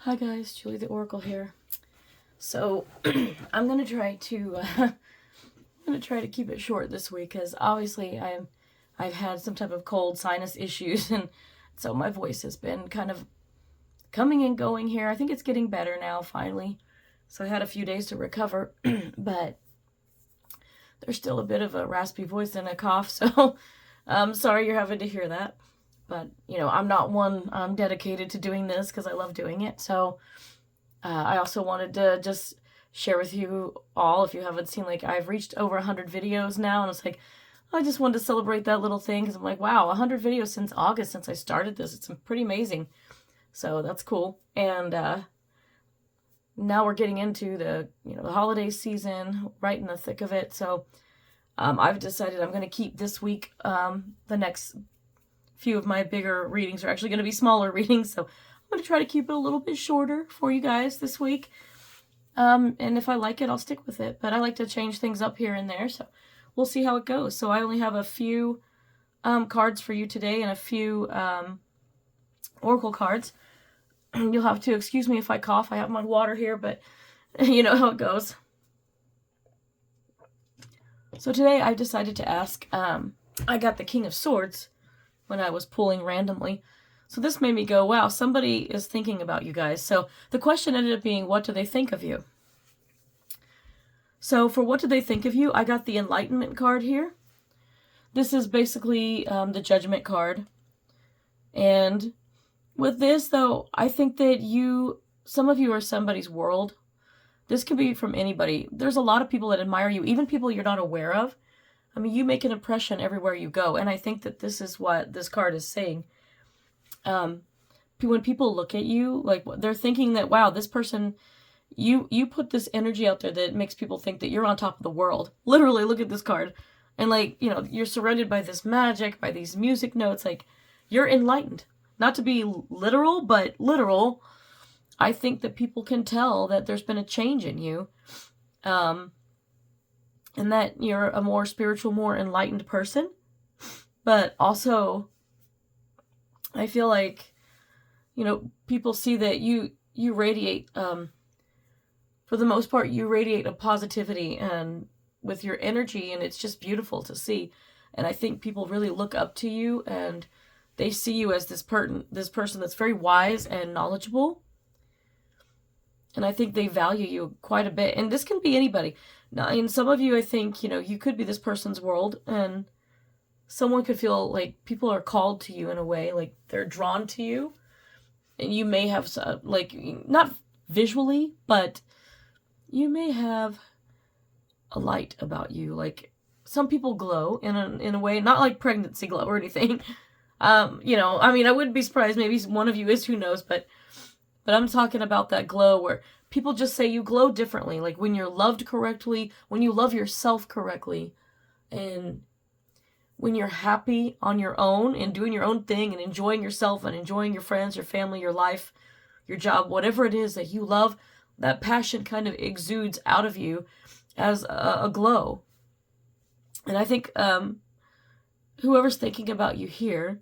Hi guys, Julie the Oracle here. So I'm gonna try to keep it short this week because obviously I've had some type of cold sinus issues, and so my voice has been kind of coming and going here. I think it's getting better now finally. So I had a few days to recover, but there's still a bit of a raspy voice and a cough. So I'm sorry you're having to hear that. But, I'm not one, I'm dedicated to doing this because I love doing it. So I also wanted to just share with you all, if you haven't seen, I've reached over 100 videos now, and it's I just wanted to celebrate that little thing because I'm like, wow, 100 videos since August, since I started this. It's pretty amazing. So that's cool. And now we're getting into the holiday season, right in the thick of it. So I've decided I'm going to keep this week, the next few of my bigger readings are actually going to be smaller readings, so I'm going to try to keep it a little bit shorter for you guys this week. And if I like it, I'll stick with it. But I like to change things up here and there, so we'll see how it goes. So I only have a few cards for you today and a few oracle cards. You'll have to excuse me if I cough. I have my water here, but you know how it goes. So today I decided to ask, I got the King of Swords when I was pulling randomly. So this made me go, wow, somebody is thinking about you guys. So the question ended up being, what do they think of you? So for what do they think of you, I got the Enlightenment card here. This is basically the Judgment card. And with this, though, I think that some of you are somebody's world. This can be from anybody. There's a lot of people that admire you, even people you're not aware of. I mean, you make an impression everywhere you go, and I think that this is what this card is saying. When people look at you, they're thinking that, wow, this person, you put this energy out there that makes people think that you're on top of the world. Literally, look at this card. And, you're surrounded by this magic, by these music notes. You're enlightened. Not to be literal, but literal. I think that people can tell that there's been a change in you. And that you're a more spiritual, more enlightened person. But also, I feel like, people see that you radiate, for the most part, you radiate a positivity and with your energy, and it's just beautiful to see. And I think people really look up to you, and they see you as this person that's very wise and knowledgeable. And I think they value you quite a bit. And this can be anybody. Now, in some of you, I think, you could be this person's world, and someone could feel like people are called to you in a way, like they're drawn to you. And you may have, not visually, but you may have a light about you. Like, some people glow in a way, not like pregnancy glow or anything. I wouldn't be surprised. Maybe one of you is, who knows, but I'm talking about that glow where people just say you glow differently. Like when you're loved correctly, when you love yourself correctly, and when you're happy on your own and doing your own thing and enjoying yourself and enjoying your friends, your family, your life, your job, whatever it is that you love, that passion kind of exudes out of you as a glow. And I think whoever's thinking about you here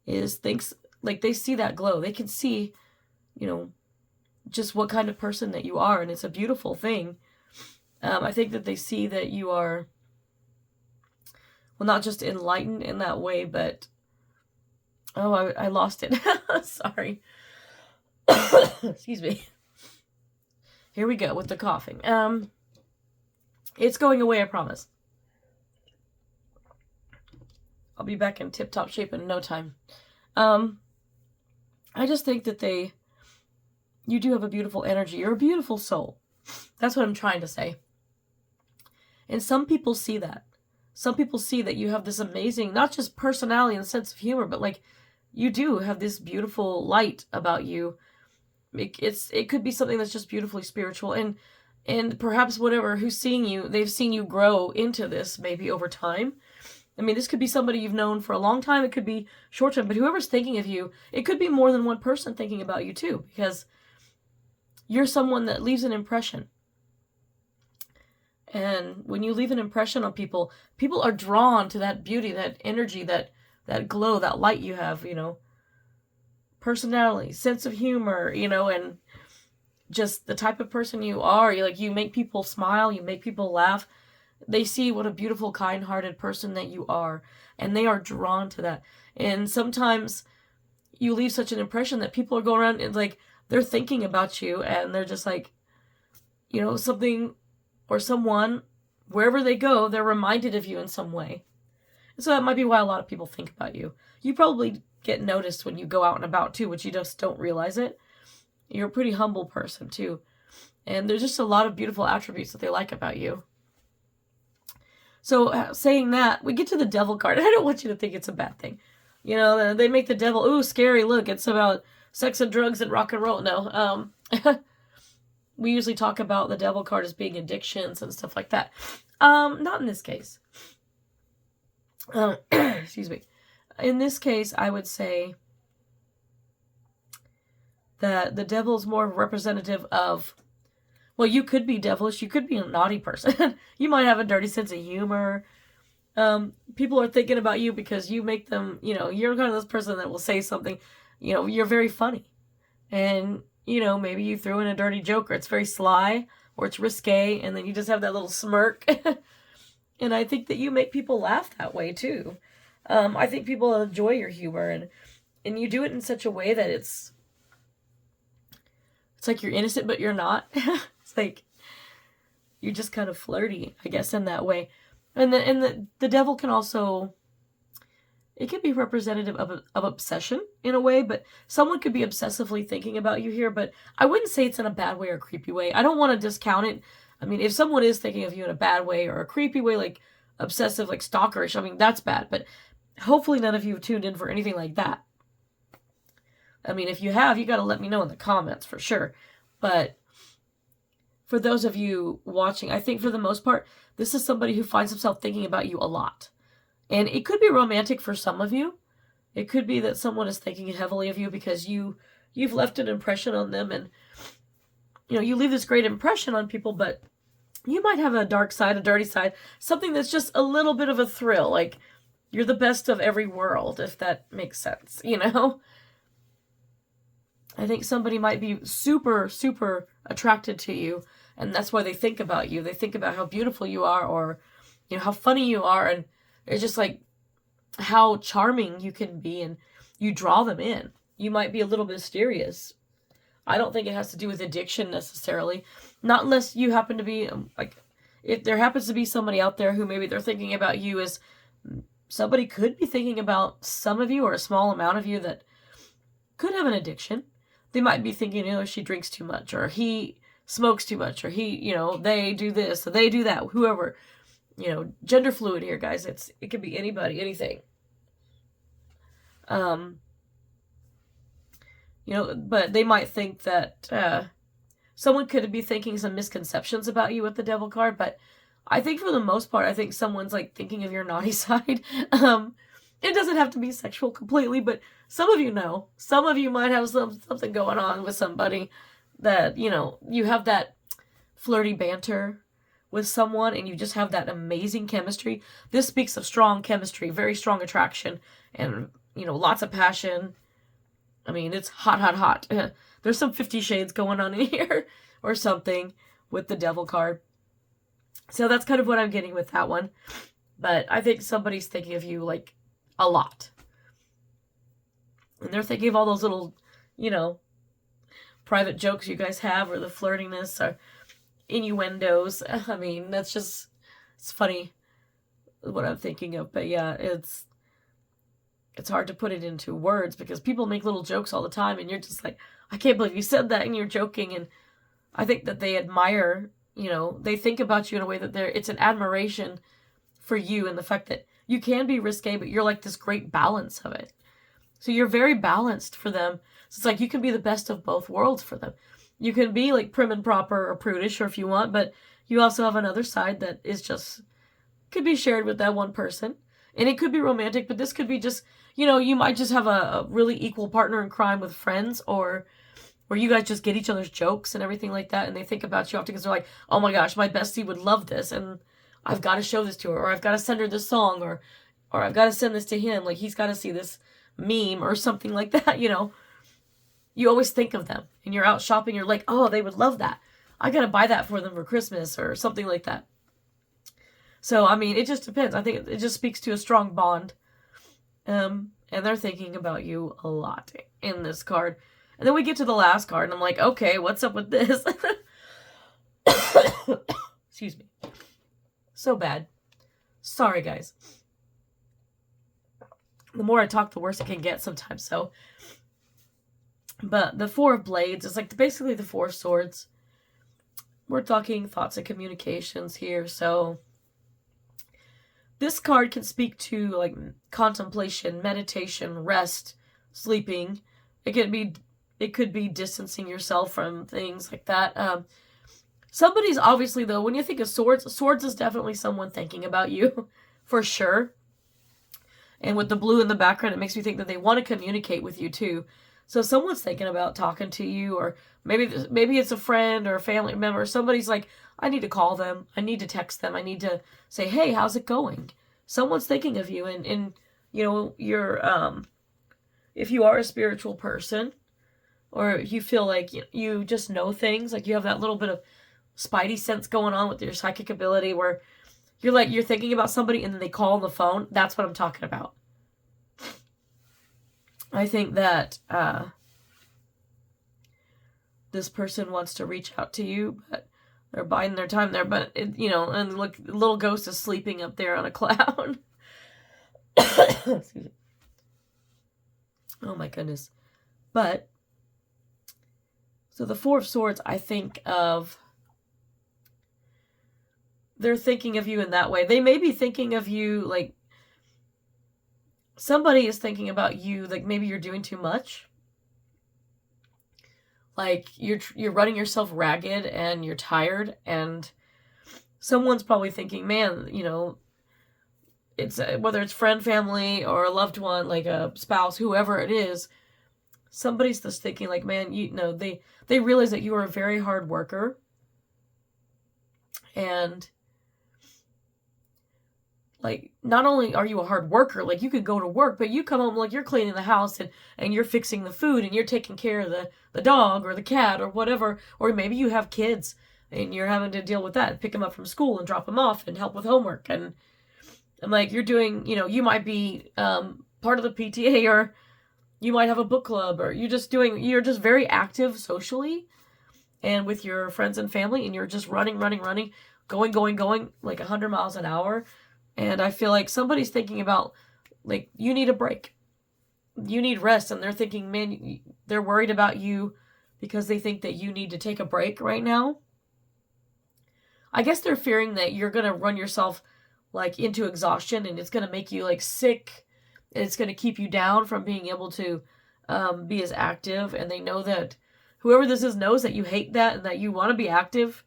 thinks they see that glow. They can see just what kind of person that you are, and it's a beautiful thing. I think that they see that you are, well, not just enlightened in that way, but, I lost it. Sorry. Excuse me. Here we go with the coughing. It's going away, I promise. I'll be back in tip-top shape in no time. I just think that you do have a beautiful energy. You're a beautiful soul. That's what I'm trying to say. And some people see that. Some people see that you have this amazing, not just personality and sense of humor, but you do have this beautiful light about you. It could be something that's just beautifully spiritual, and perhaps who's seeing you, they've seen you grow into this maybe over time. I mean, this could be somebody you've known for a long time. It could be short term, but whoever's thinking of you, it could be more than one person thinking about you too, because you're someone that leaves an impression. And when you leave an impression on people, people are drawn to that beauty, that energy, that glow, that light you have, personality, sense of humor, and just the type of person you are. You make people smile, you make people laugh. They see what a beautiful, kind-hearted person that you are, and they are drawn to that. And sometimes you leave such an impression that people are going around and they're thinking about you, and they're just something or someone, wherever they go, they're reminded of you in some way. So that might be why a lot of people think about you. You probably get noticed when you go out and about too, but you just don't realize it. You're a pretty humble person too. And there's just a lot of beautiful attributes that they like about you. So saying that, we get to the devil card. I don't want you to think it's a bad thing. They make the devil, ooh, scary, look, it's about sex and drugs and rock and roll. No, we usually talk about the devil card as being addictions and stuff like that. Not in this case. Excuse me. In this case, I would say that the devil is more representative of, well, you could be devilish, you could be a naughty person. You might have a dirty sense of humor. People are thinking about you because you make them, you're kind of this person that will say something, you're very funny. And, maybe you threw in a dirty joke, or it's very sly, or it's risque, and then you just have that little smirk. And I think that you make people laugh that way too. I think people enjoy your humor, and you do it in such a way that it's like you're innocent, but you're not. It's like you're just kind of flirty, I guess, in that way. And the devil can also, it can be representative of obsession in a way, but someone could be obsessively thinking about you here, but I wouldn't say it's in a bad way or a creepy way. I don't want to discount it. I mean, if someone is thinking of you in a bad way or a creepy way, like obsessive, like stalkerish, I mean, that's bad, but hopefully none of you have tuned in for anything like that. I mean, if you have, you got to let me know in the comments for sure. But for those of you watching, I think for the most part, this is somebody who finds himself thinking about you a lot. And it could be romantic for some of you. It could be that someone is thinking heavily of you because you've left an impression on them, and you leave this great impression on people, but you might have a dark side, a dirty side, something that's just a little bit of a thrill, like you're the best of every world, if that makes sense, I think somebody might be super, super attracted to you, and that's why they think about you. They think about how beautiful you are, or how funny you are, and it's just like how charming you can be, and you draw them in. You might be a little mysterious. I don't think it has to do with addiction necessarily. Not unless you happen to be, if there happens to be somebody out there who maybe they're thinking about you as, somebody could be thinking about some of you or a small amount of you that could have an addiction. They might be thinking, she drinks too much, or he smokes too much, or he, they do this, or they do that, whoever. Gender fluid here, guys. It could be anybody, anything. But they might think that someone could be thinking some misconceptions about you with the devil card, but I think for the most part, I think someone's thinking of your naughty side. It doesn't have to be sexual completely, but some of you know. Some of you might have something going on with somebody that, you have that flirty banter with someone, and you just have that amazing chemistry. This speaks of strong chemistry, very strong attraction, and, lots of passion. I mean, it's hot, hot, hot. There's some 50 Shades going on in here or something with the devil card. So that's kind of what I'm getting with that one. But I think somebody's thinking of you, a lot. And they're thinking of all those little, private jokes you guys have, or the flirtiness, or innuendos. I mean, it's funny what I'm thinking of. But yeah, it's hard to put it into words because people make little jokes all the time, and you're just like, I can't believe you said that, and you're joking. And I think that they admire, they think about you in a way that it's an admiration for you, and the fact that you can be risque, but you're this great balance of it. So you're very balanced for them. So it's you can be the best of both worlds for them. You can be prim and proper or prudish, or if you want, but you also have another side that is just, could be shared with that one person. And it could be romantic, but this could be just, you might just have a really equal partner in crime with friends, or where you guys just get each other's jokes and everything like that, and they think about you often because they're like, oh my gosh, my bestie would love this, and I've got to show this to her, or I've got to send her this song, or I've got to send this to him, he's got to see this meme or something like that, you always think of them, and you're out shopping, you're like, oh, they would love that. I gotta buy that for them for Christmas or something like that. So, I mean, it just depends. I think it just speaks to a strong bond. And they're thinking about you a lot in this card. And then we get to the last card, and I'm like, okay, what's up with this? Excuse me. So bad. Sorry, guys. The more I talk, the worse it can get sometimes, so. But the Four of Blades is like basically the Four of Swords. We're talking thoughts and communications here, so this card can speak to like contemplation, meditation, rest, sleeping. It could be distancing yourself from things like that. Somebody's obviously, though, when you think of swords is definitely someone thinking about you, for sure. And with the blue in the background, it makes me think that they want to communicate with you too. So someone's thinking about talking to you, or maybe it's a friend or a family member. Somebody's like, I need to call them. I need to text them. I need to say, hey, how's it going? Someone's thinking of you. And you know, if you are a spiritual person, or you feel like you just know things, like you have that little bit of spidey sense going on with your psychic ability where you're thinking about somebody and then they call on the phone. That's what I'm talking about. I think that this person wants to reach out to you, but they're biding their time there. But, and look, the little ghost is sleeping up there on a cloud. Excuse me. Oh my goodness. But, so the Four of Swords, I think of, they're thinking of you in that way. They may be thinking of you like, somebody is thinking about you, like maybe you're doing too much. Like you're running yourself ragged and you're tired, and someone's probably thinking, man, it's whether it's friend, family, or a loved one, like a spouse, whoever it is, somebody's just thinking like, man, they realize that you are a very hard worker, and like, not only are you a hard worker, like you could go to work, but you come home like you're cleaning the house and you're fixing the food and you're taking care of the dog or the cat or whatever. Or maybe you have kids and you're having to deal with that, pick them up from school and drop them off and help with homework. And like you're doing, you might be part of the PTA, or you might have a book club, or you're just very active socially and with your friends and family, and you're just running, going like 100 miles an hour. And I feel like somebody's thinking about, like, you need a break. You need rest. And they're thinking, man, they're worried about you because they think that you need to take a break right now. I guess they're fearing that you're going to run yourself, like, into exhaustion, and it's going to make you, like, sick. And it's going to keep you down from being able to be as active. And they know that whoever this is knows that you hate that and that you want to be active.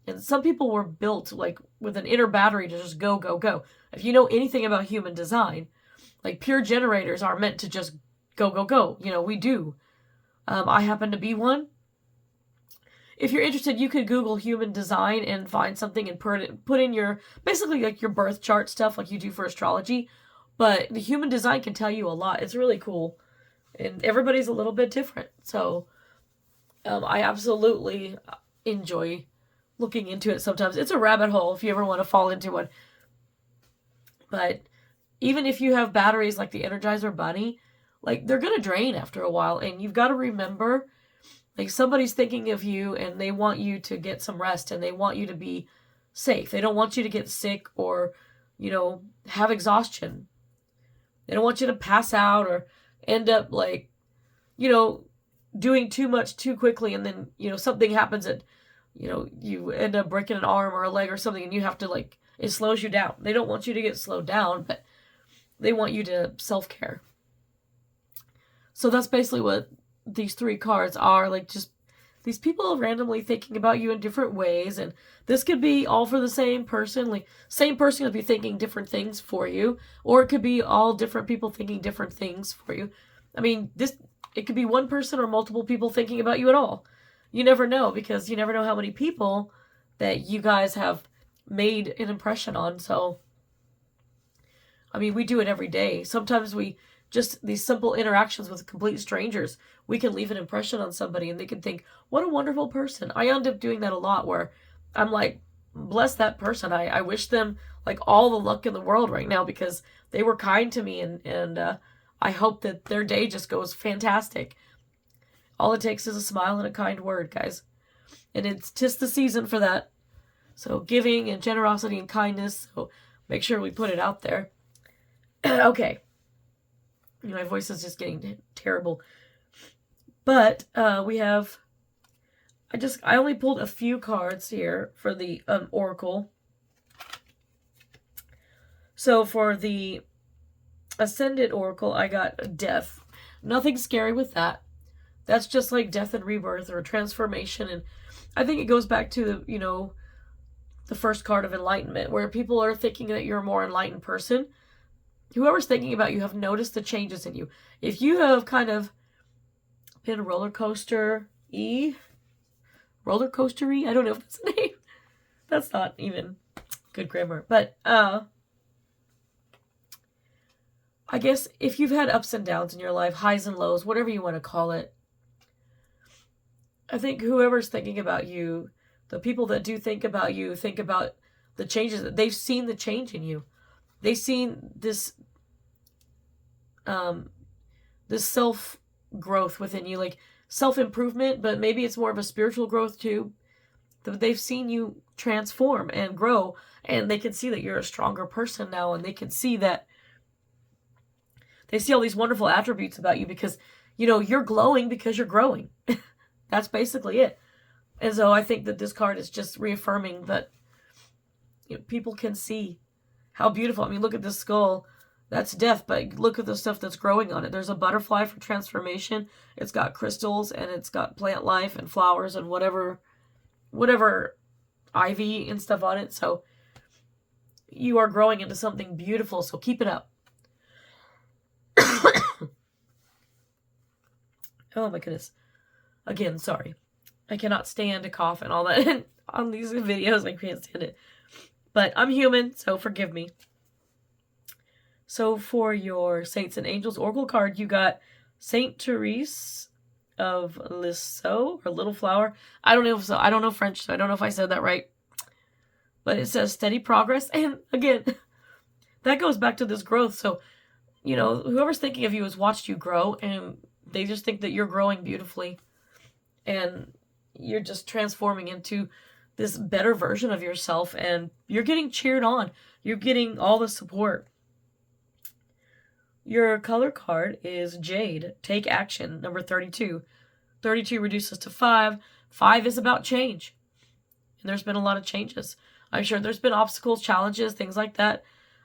And some people were built like with an inner battery to just go, go, go. If you know anything about human design, like pure generators are meant to just go, go, go. We do. I happen to be one. If you're interested, you could Google human design and find something and put in your, basically like your birth chart stuff like you do for astrology. But the human design can tell you a lot. It's really cool. And everybody's a little bit different. So I absolutely enjoy looking into it sometimes. It's a rabbit hole if you ever want to fall into one. But even if you have batteries like the Energizer Bunny, like they're going to drain after a while. And you've got to remember, like somebody's thinking of you and they want you to get some rest and they want you to be safe. They don't want you to get sick or, have exhaustion. They don't want you to pass out or end up like, doing too much too quickly. And then, something happens that, you end up breaking an arm or a leg or something and you have to it slows you down. They don't want you to get slowed down, but they want you to self-care. So that's basically what these three cards are, like just these people randomly thinking about you in different ways. And this could be all for the same person. Like same person could be thinking different things for you, or it could be all different people thinking different things for you. I mean, it could be one person or multiple people thinking about you at all. You never know, because you never know how many people that you guys have made an impression on. So, I mean, we do it every day. Sometimes we just these simple interactions with complete strangers, we can leave an impression on somebody and they can think, what a wonderful person. I end up doing that a lot where I'm like, bless that person. I wish them like all the luck in the world right now because they were kind to me, and I hope that their day just goes fantastic. All it takes is a smile and a kind word, guys. And it's just the season for that. So giving and generosity and kindness. So make sure we put it out there. Okay. My voice is just getting terrible. But we have... I only pulled a few cards here for the Oracle. So for the Ascended Oracle, I got death. Nothing scary with that. That's just like death and rebirth or transformation. And I think it goes back to, the first card of enlightenment, where people are thinking that you're a more enlightened person. Whoever's thinking about you have noticed the changes in you. If you have kind of been roller coaster-y, I don't know if that's the name. That's not even good grammar. But I guess if you've had ups and downs in your life, highs and lows, whatever you want to call it, I think whoever's thinking about you, the people that do think about you, think about the changes. They've seen the change in you. They've seen this this self-growth within you, like self-improvement, but maybe it's more of a spiritual growth too. They've seen you transform and grow, and they can see that you're a stronger person now, and they can see that they see all these wonderful attributes about you because, you're glowing because you're growing. That's basically it. And so I think that this card is just reaffirming that people can see how beautiful. I mean, look at this skull. That's death, but look at the stuff that's growing on it. There's a butterfly for transformation. It's got crystals, and it's got plant life and flowers and whatever ivy and stuff on it. So you are growing into something beautiful, so keep it up. Oh my goodness. Again, sorry. I cannot stand to cough and all that on these videos. I can't stand it. But I'm human, so forgive me. So for your Saints and Angels Oracle card, you got Saint Therese of Lisieux, or Little Flower. I don't know French, so I don't know if I said that right. But it says steady progress. And again, that goes back to this growth. So, whoever's thinking of you has watched you grow, and they just think that you're growing beautifully. And you're just transforming into this better version of yourself, and you're getting cheered on. You're getting all the support. Your color card is Jade. Take action, number 32. 32 reduces to 5. 5 is about change. And there's been a lot of changes. I'm sure there's been obstacles, challenges, things like that,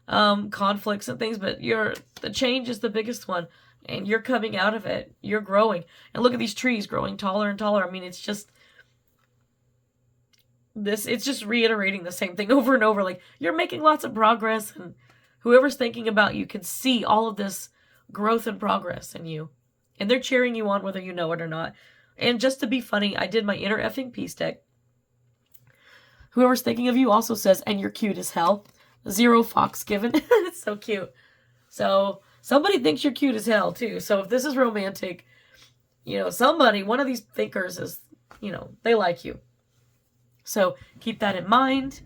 conflicts and things, but the change is the biggest one. And you're coming out of it. You're growing. And look at these trees growing taller and taller. I mean, it's just reiterating the same thing over and over. Like, you're making lots of progress, and whoever's thinking about you can see all of this growth and progress in you. And they're cheering you on whether you know it or not. And just to be funny, I did my inner effing peace deck. Whoever's thinking of you also says, and you're cute as hell. 0 fox given. It's so cute. So somebody thinks you're cute as hell, too. So if this is romantic, one of these thinkers is, they like you. So keep that in mind.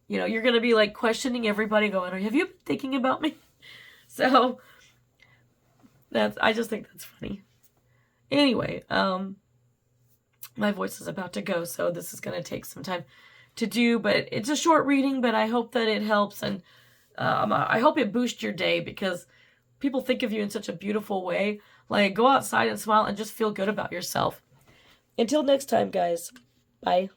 You're going to be like questioning everybody going, have you been thinking about me? So I just think that's funny. Anyway, my voice is about to go, so this is going to take some time to do, but it's a short reading, but I hope that it helps, and I hope it boosts your day, because people think of you in such a beautiful way. Like, go outside and smile and just feel good about yourself. Until next time, guys. Bye.